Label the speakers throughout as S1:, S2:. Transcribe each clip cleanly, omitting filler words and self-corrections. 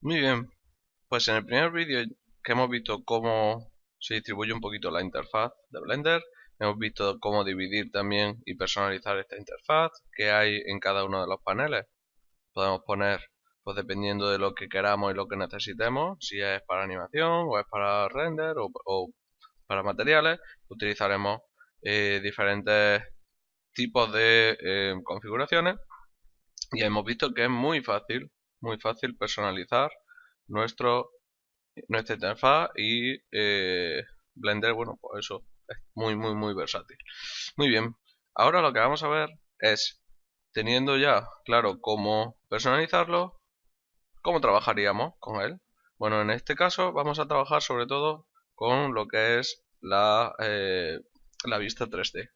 S1: Muy bien, pues en el primer vídeo que hemos visto cómo se distribuye un poquito la interfaz de Blender, hemos visto cómo dividir también y personalizar esta interfaz que hay en cada uno de los paneles. Podemos poner, pues dependiendo de lo que queramos y lo que necesitemos, si es para animación o es para render o para materiales, utilizaremos diferentes tipos de configuraciones y hemos visto que es muy fácil personalizar nuestro nuestra interfaz y Blender, bueno, pues eso es muy versátil. Muy bien, ahora lo que vamos a ver es, teniendo ya claro cómo personalizarlo, cómo trabajaríamos con él. Bueno, en este caso vamos a trabajar sobre todo con lo que es la vista 3D.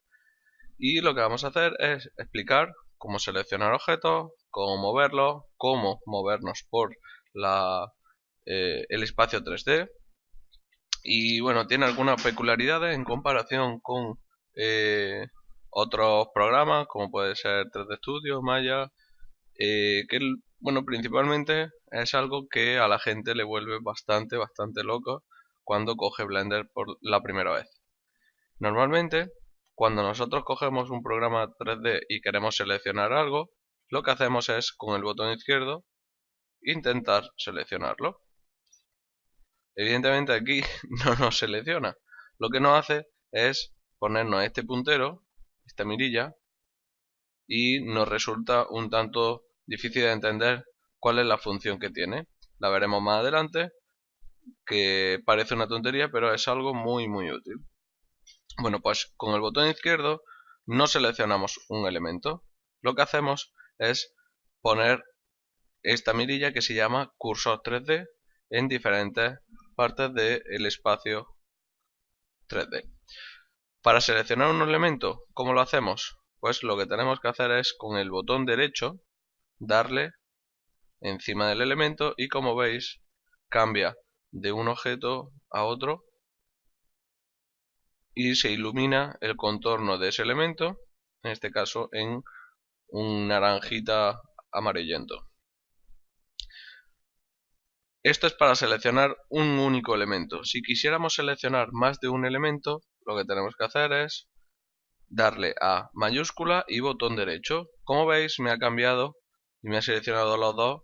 S1: Y lo que vamos a hacer es explicar cómo seleccionar objetos, cómo moverlos, cómo movernos por el espacio 3D. Y bueno, tiene algunas peculiaridades en comparación con otros programas, como puede ser 3D Studio, Maya, bueno, principalmente es algo que a la gente le vuelve bastante loco cuando coge Blender por la primera vez. Normalmente, cuando nosotros cogemos un programa 3D y queremos seleccionar algo, lo que hacemos es, con el botón izquierdo, intentar seleccionarlo. Evidentemente aquí no nos selecciona. Lo que nos hace es ponernos este puntero, esta mirilla, y nos resulta un tanto difícil de entender cuál es la función que tiene. La veremos más adelante, que parece una tontería, pero es algo muy útil. Bueno, pues con el botón izquierdo no seleccionamos un elemento. Lo que hacemos es poner esta mirilla que se llama cursor 3D en diferentes partes del espacio 3D. Para seleccionar un elemento, ¿cómo lo hacemos? Pues lo que tenemos que hacer es con el botón derecho darle encima del elemento y, como veis, cambia de un objeto a otro y se ilumina el contorno de ese elemento, en este caso en un naranjita amarillento. Esto es para seleccionar un único elemento. Si quisiéramos seleccionar más de un elemento, lo que tenemos que hacer es darle a mayúscula y botón derecho. Como veis, me ha cambiado y me ha seleccionado los dos.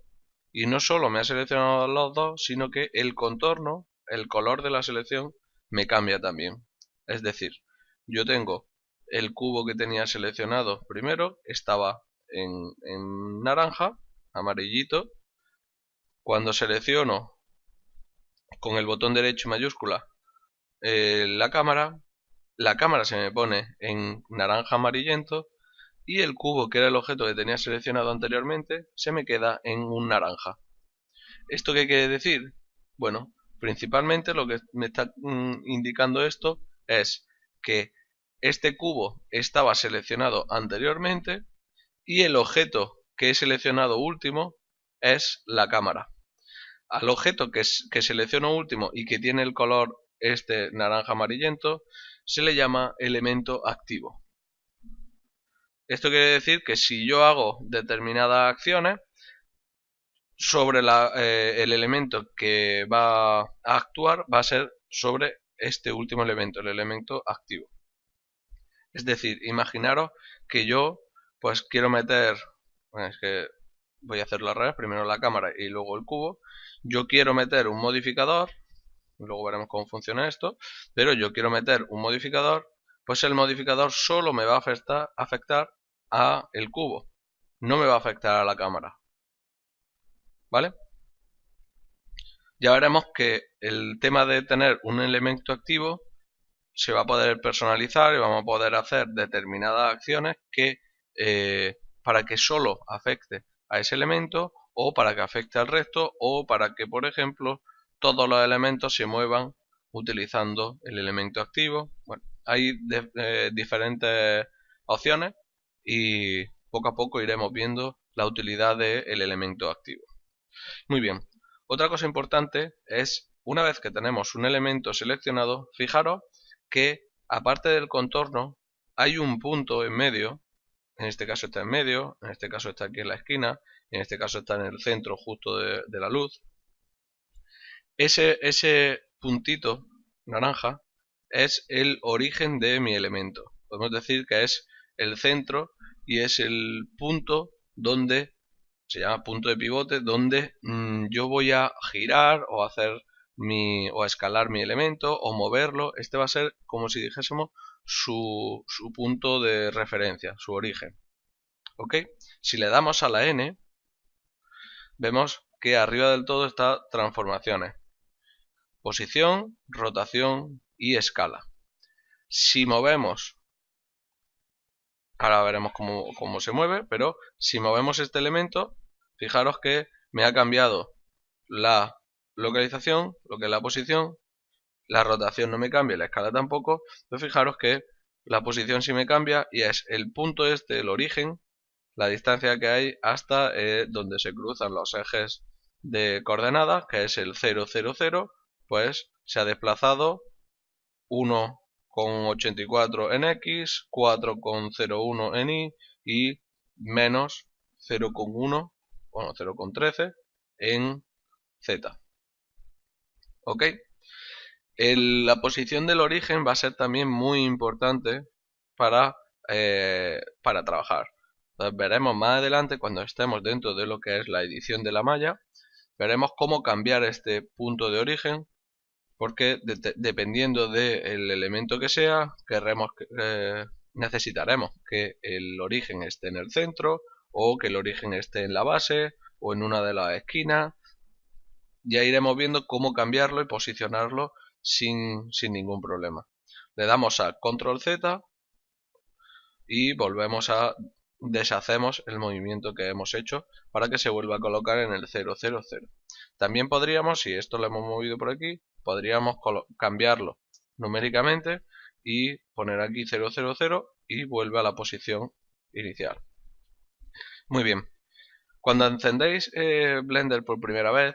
S1: Y no solo me ha seleccionado los dos, sino que el contorno, el color de la selección, me cambia también. Es decir, yo tengo el cubo que tenía seleccionado primero, estaba en naranja, amarillito. Cuando selecciono con el botón derecho y mayúscula la cámara se me pone en naranja amarillento y el cubo, que era el objeto que tenía seleccionado anteriormente, se me queda en un naranja. ¿Esto qué quiere decir? Bueno, principalmente lo que me está indicando esto es que este cubo estaba seleccionado anteriormente y el objeto que he seleccionado último es la cámara. Al objeto que selecciono último y que tiene el color este naranja amarillento se le llama elemento activo. Esto quiere decir que si yo hago determinadas acciones sobre el elemento que va a actuar, va a ser sobre este último elemento, el elemento activo. Es decir, imaginaros que yo pues quiero meter, bueno, es que voy a hacerlo al revés, primero la cámara y luego el cubo. Yo quiero meter un modificador, luego veremos cómo funciona esto, pero yo quiero meter un modificador, pues el modificador solo me va a afectar a el cubo, no me va a afectar a la cámara, ¿vale? Ya veremos que el tema de tener un elemento activo se va a poder personalizar y vamos a poder hacer determinadas acciones que para que solo afecte a ese elemento o para que afecte al resto o para que, por ejemplo, todos los elementos se muevan utilizando el elemento activo. Bueno, hay diferentes opciones y poco a poco iremos viendo la utilidad del elemento activo. Muy bien, otra cosa importante es, una vez que tenemos un elemento seleccionado, fijaros que aparte del contorno hay un punto en medio, en este caso está en medio, en este caso está aquí en la esquina, en este caso está en el centro justo de la luz. Ese puntito naranja es el origen de mi elemento. Podemos decir que es el centro y es el punto donde, se llama punto de pivote, donde yo voy a girar o hacer o a escalar mi elemento o moverlo. Este va a ser como si dijésemos su punto de referencia, su origen. ¿Ok? Si le damos a la N, vemos que arriba del todo está transformaciones. Posición, rotación y escala. Si movemos, ahora veremos cómo se mueve, pero si movemos este elemento, fijaros que me ha cambiado la localización, lo que es la posición, la rotación no me cambia, la escala tampoco, pero fijaros que la posición sí me cambia y es el punto este, el origen, la distancia que hay hasta donde se cruzan los ejes de coordenadas, que es el 0, 0, 0, pues se ha desplazado 1,84 en X, 4,01 en Y y menos 0,1, bueno 0,13 en Z. ¿Ok? La posición del origen va a ser también muy importante para trabajar. Entonces veremos más adelante, cuando estemos dentro de lo que es la edición de la malla, veremos cómo cambiar este punto de origen, porque dependiendo del elemento que sea, necesitaremos que el origen esté en el centro, o que el origen esté en la base, o en una de las esquinas. Ya iremos viendo cómo cambiarlo y posicionarlo sin ningún problema. Le damos a Control Z y deshacemos el movimiento que hemos hecho para que se vuelva a colocar en el 0, 0, 0. También podríamos, si esto lo hemos movido por aquí, podríamos cambiarlo numéricamente y poner aquí 0, 0, 0 y vuelve a la posición inicial. Muy bien. Cuando encendéis Blender por primera vez,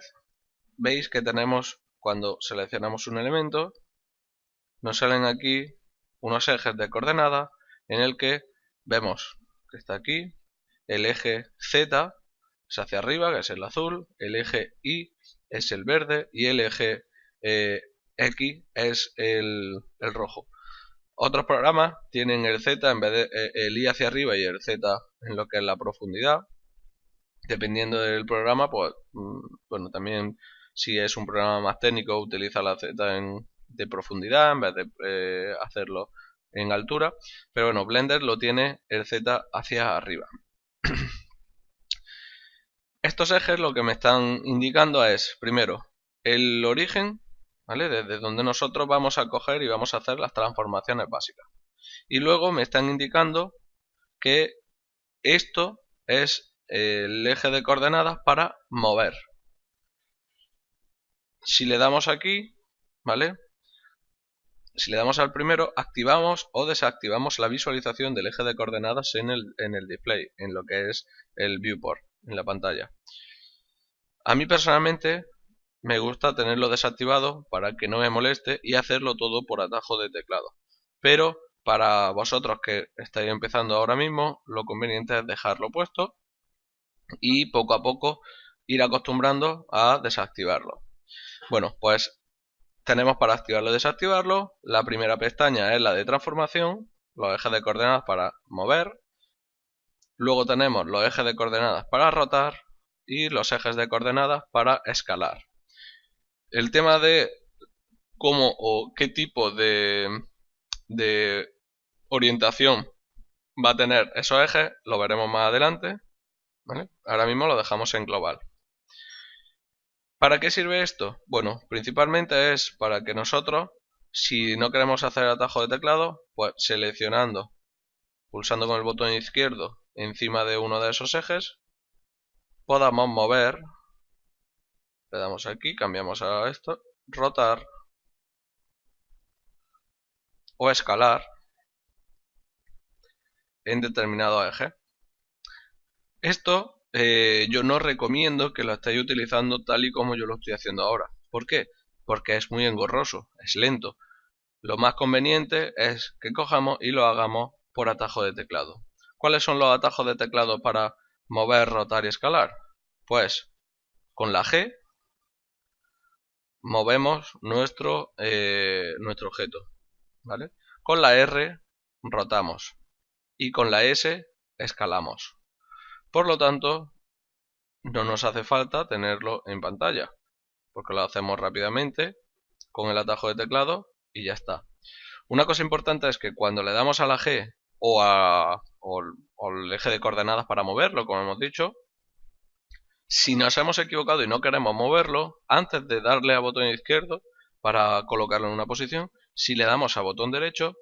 S1: veis que tenemos, cuando seleccionamos un elemento, nos salen aquí unos ejes de coordenadas en el que vemos que está aquí, el eje Z es hacia arriba, que es el azul, el eje Y es el verde y el eje X es el rojo. Otros programas tienen el Z en vez de el Y hacia arriba y el Z en lo que es la profundidad. Dependiendo del programa, pues bueno, también si es un programa más técnico utiliza la Z de profundidad en vez de hacerlo en altura, pero bueno, Blender lo tiene el Z hacia arriba. Estos ejes lo que me están indicando es, primero, el origen, ¿vale? Desde donde nosotros vamos a coger y vamos a hacer las transformaciones básicas. Y luego me están indicando que esto es el eje de coordenadas para mover. Si le damos aquí, ¿vale? Si le damos al primero, activamos o desactivamos la visualización del eje de coordenadas en el display, en lo que es el viewport, en la pantalla. A mí personalmente me gusta tenerlo desactivado para que no me moleste y hacerlo todo por atajo de teclado. Pero para vosotros que estáis empezando ahora mismo, lo conveniente es dejarlo puesto y poco a poco ir acostumbrando a desactivarlo. Bueno, pues tenemos para activarlo y desactivarlo. La primera pestaña es la de transformación, los ejes de coordenadas para mover. Luego tenemos los ejes de coordenadas para rotar y los ejes de coordenadas para escalar. El tema de cómo o qué tipo de orientación va a tener esos ejes lo veremos más adelante, ¿vale? Ahora mismo lo dejamos en global. ¿Para qué sirve esto? Bueno, principalmente es para que nosotros, si no queremos hacer atajo de teclado, pues seleccionando, pulsando con el botón izquierdo encima de uno de esos ejes, podamos mover, le damos aquí, cambiamos a esto, rotar o escalar en determinado eje. Esto yo no recomiendo que lo estéis utilizando tal y como yo lo estoy haciendo ahora. ¿Por qué? Porque es muy engorroso, es lento. Lo más conveniente es que cojamos y lo hagamos por atajo de teclado. ¿Cuáles son los atajos de teclado para mover, rotar y escalar? Pues con la G movemos nuestro objeto, ¿vale? Con la R rotamos y con la S escalamos. Por lo tanto, no nos hace falta tenerlo en pantalla, porque lo hacemos rápidamente con el atajo de teclado y ya está. Una cosa importante es que cuando le damos a la G o al eje de coordenadas para moverlo, como hemos dicho, si nos hemos equivocado y no queremos moverlo, antes de darle a botón izquierdo para colocarlo en una posición, si le damos a botón derecho,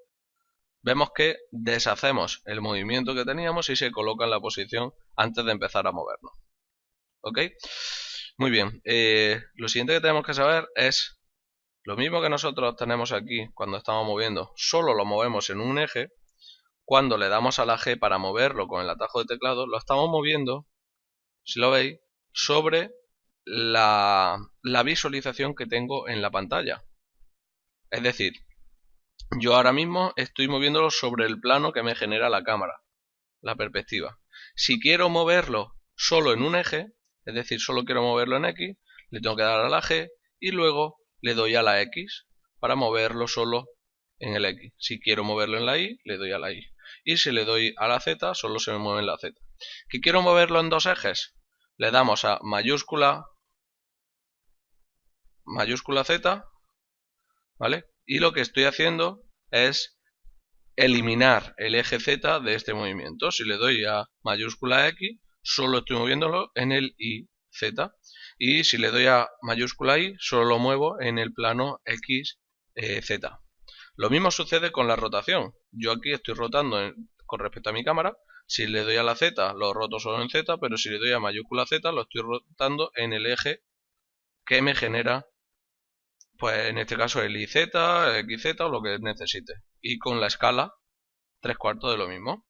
S1: vemos que deshacemos el movimiento que teníamos y se coloca en la posición antes de empezar a movernos. ¿Ok? Muy bien. Lo siguiente que tenemos que saber es lo mismo que nosotros tenemos aquí cuando estamos moviendo. Solo lo movemos en un eje. Cuando le damos a la G para moverlo con el atajo de teclado, lo estamos moviendo, si lo veis, sobre la visualización que tengo en la pantalla. Es decir, yo ahora mismo estoy moviéndolo sobre el plano que me genera la cámara, la perspectiva. Si quiero moverlo solo en un eje, es decir, solo quiero moverlo en X, le tengo que dar a la G y luego le doy a la X para moverlo solo en el X. Si quiero moverlo en la Y, le doy a la Y. Y si le doy a la Z, solo se me mueve en la Z. ¿Que quiero moverlo en dos ejes? Le damos a mayúscula Z, ¿vale? Y lo que estoy haciendo es eliminar el eje Z de este movimiento. Si le doy a mayúscula X, solo estoy moviéndolo en el Y, Z. Y si le doy a mayúscula Y, solo lo muevo en el plano X, Z. Lo mismo sucede con la rotación. Yo aquí estoy rotando con respecto a mi cámara. Si le doy a la Z, lo roto solo en Z, pero si le doy a mayúscula Z, lo estoy rotando en el eje que me genera, pues en este caso el IZ, XZ o lo que necesite. Y con la escala, 3/4 de lo mismo.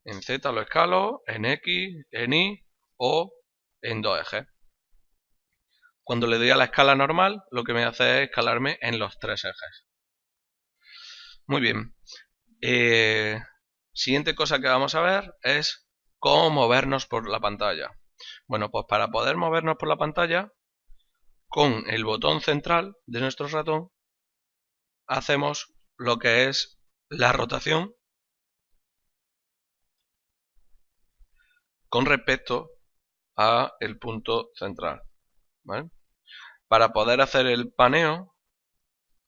S1: En Z lo escalo, en X, en Y o en dos ejes. Cuando le doy a la escala normal, lo que me hace es escalarme en los tres ejes. Muy bien. Siguiente cosa que vamos a ver es cómo movernos por la pantalla. Bueno, pues para poder movernos por la pantalla, con el botón central de nuestro ratón, hacemos lo que es la rotación con respecto a el punto central, ¿vale? Para poder hacer el paneo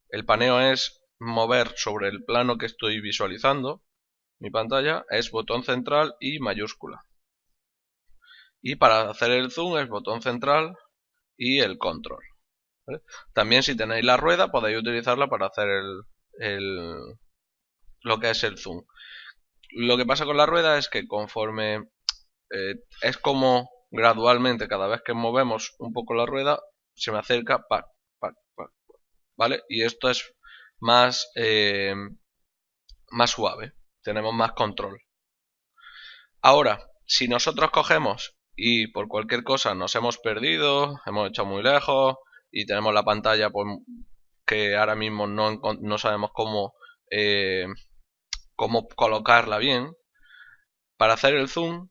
S1: es mover sobre el plano que estoy visualizando, mi pantalla, es botón central y mayúscula. Y para hacer el zoom es botón central y el control, ¿vale? También si tenéis la rueda podéis utilizarla para hacer lo que es el zoom. Lo que pasa con la rueda es que conforme es como gradualmente, cada vez que movemos un poco la rueda, se me acerca, pac, pac, pac, ¿vale? Y esto es más, más suave, tenemos más control. Ahora, si nosotros cogemos y por cualquier cosa nos hemos perdido, hemos echado muy lejos y tenemos la pantalla pues, que ahora mismo no sabemos cómo colocarla bien, para hacer el zoom,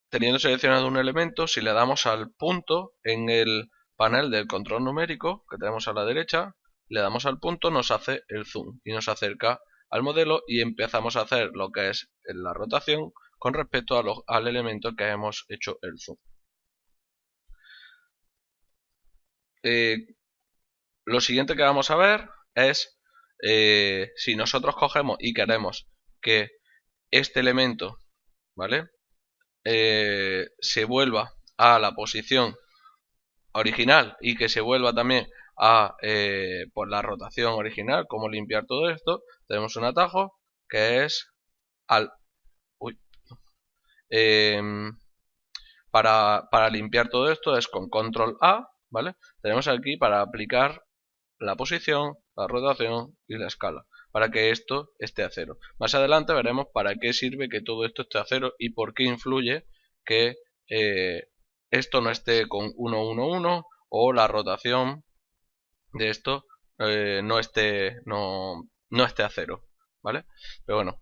S1: teniendo seleccionado un elemento, si le damos al punto en el panel del control numérico que tenemos a la derecha, le damos al punto, nos hace el zoom y nos acerca al modelo y empezamos a hacer lo que es la rotación con respecto al elemento que hemos hecho el zoom. Lo siguiente que vamos a ver es si nosotros cogemos y queremos que este elemento, ¿vale? Se vuelva a la posición original y que se vuelva también a por la rotación original, como limpiar todo esto, tenemos un atajo que es para limpiar todo esto es con control A, ¿vale? Tenemos aquí para aplicar la posición, la rotación y la escala, para que esto esté a cero. Más adelante veremos para qué sirve que todo esto esté a cero y por qué influye que esto no esté con 1, 1, 1 o la rotación de esto no esté a cero, ¿vale? Pero bueno,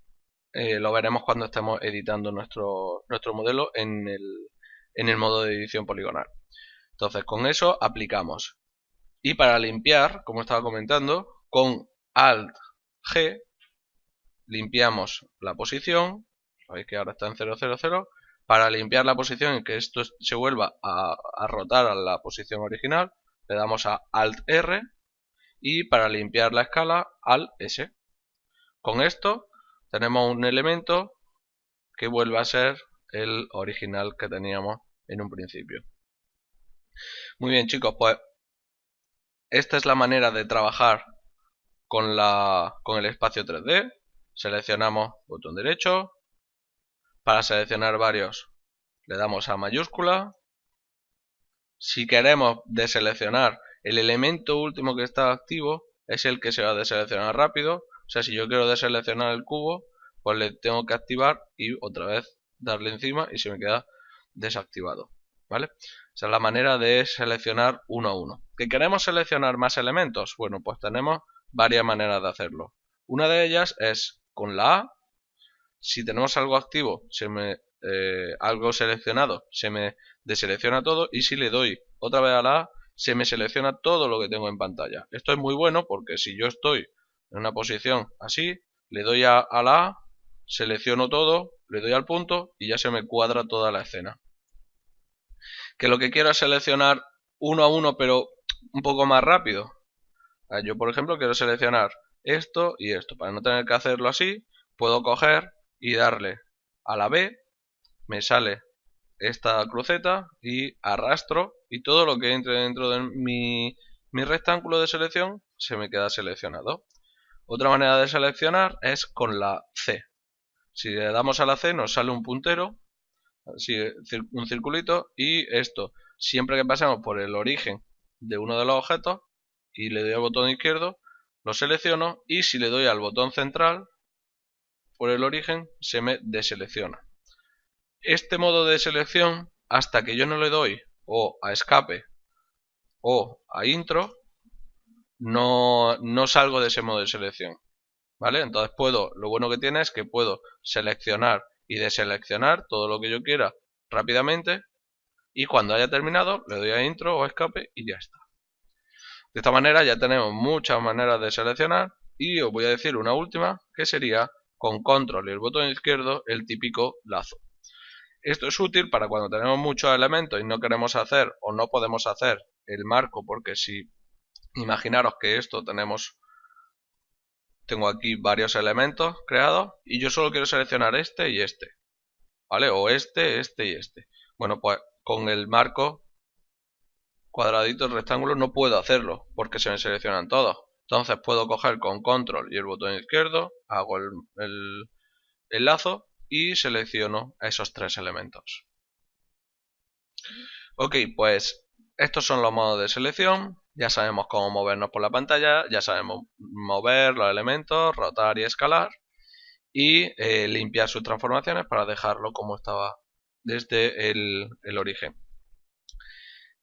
S1: lo veremos cuando estemos editando nuestro modelo en el modo de edición poligonal. Entonces con eso aplicamos Y para limpiar, como estaba comentando, con Alt G limpiamos la posición. Veis que ahora está en 000. Para limpiar la posición y que esto se vuelva a rotar a la posición original, le damos a Alt R. Y para limpiar la escala, Alt S. Con esto tenemos un elemento que vuelve a ser el original que teníamos en un principio. Muy bien, chicos, pues esta es la manera de trabajar con el espacio 3D. Seleccionamos botón derecho. Para seleccionar varios le damos a mayúscula. Si queremos deseleccionar el elemento último que está activo, es el que se va a deseleccionar rápido. O sea, si yo quiero deseleccionar el cubo, pues le tengo que activar y otra vez darle encima y se me queda desactivado. ¿Vale? Esa es la manera de seleccionar uno a uno. ¿Que queremos seleccionar más elementos? Bueno, pues tenemos varias maneras de hacerlo. Una de ellas es con la A. Si tenemos algo activo, algo seleccionado, se me deselecciona todo, y si le doy otra vez a la A, se me selecciona todo lo que tengo en pantalla. Esto es muy bueno porque si yo estoy en una posición así, le doy a la A, selecciono todo, le doy al punto y ya se me cuadra toda la escena. Que lo que quiero es seleccionar uno a uno, pero un poco más rápido. Yo, por ejemplo, quiero seleccionar esto y esto. Para no tener que hacerlo así, puedo coger y darle a la B, me sale esta cruceta y arrastro y todo lo que entre dentro de mi rectángulo de selección se me queda seleccionado. Otra manera de seleccionar es con la C. Si le damos a la C nos sale un puntero, así, un circulito, y esto, siempre que pasemos por el origen de uno de los objetos y le doy al botón izquierdo, lo selecciono, y si le doy al botón central por el origen se me deselecciona. Este modo de selección, hasta que yo no le doy o a escape o a intro, no salgo de ese modo de selección. ¿Vale? Entonces lo bueno que tiene es que puedo seleccionar y deseleccionar todo lo que yo quiera rápidamente, y cuando haya terminado le doy a intro o a escape y ya está. De esta manera ya tenemos muchas maneras de seleccionar, y os voy a decir una última, que sería con control y el botón izquierdo el típico lazo. Esto es útil para cuando tenemos muchos elementos y no queremos hacer o no podemos hacer el marco, porque si imaginaros que tengo aquí varios elementos creados y yo solo quiero seleccionar este y este, ¿vale? O este y este. Bueno, pues con el marco cuadradito, el rectángulo, no puedo hacerlo porque se me seleccionan todos. Entonces puedo coger con control y el botón izquierdo, hago el lazo y selecciono esos tres elementos. Ok, pues estos son los modos de selección. Ya sabemos cómo movernos por la pantalla, ya sabemos mover los elementos, rotar y escalar, y limpiar sus transformaciones para dejarlo como estaba desde el origen.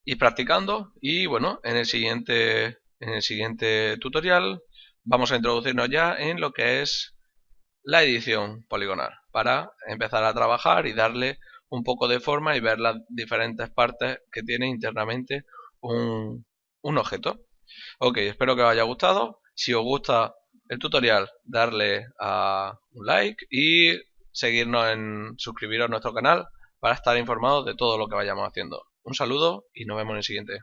S1: Ir practicando, y bueno, en el siguiente tutorial vamos a introducirnos ya en lo que es la edición poligonal, para empezar a trabajar y darle un poco de forma y ver las diferentes partes que tiene internamente un objeto. Ok, espero que os haya gustado. Si os gusta el tutorial, darle a un like y suscribiros a nuestro canal para estar informados de todo lo que vayamos haciendo. Un saludo y nos vemos en el siguiente.